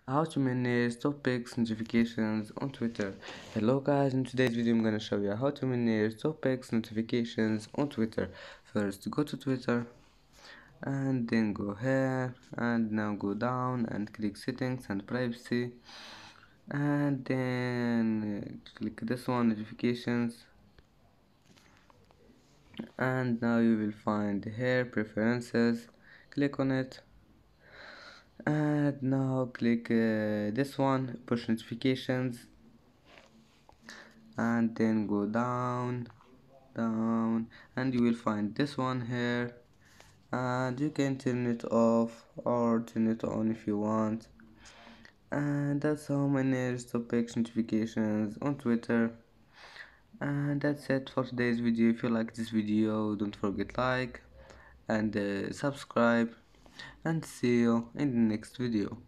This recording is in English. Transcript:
how to manage topics notifications on Twitter. Hello guys, in today's video I'm gonna show you how to manage topics notifications on Twitter. First go to Twitter and then go here and now go down and click settings and privacy, and then click this one, notifications, and now you will find here preferences. Click on it and now click this one, push notifications, and then go down and you will find this one here, and you can turn it off or turn it on if you want. And that's how manage topics notifications on Twitter. And that's it for today's video. If you like this video, don't forget like and subscribe, and see you in the next video.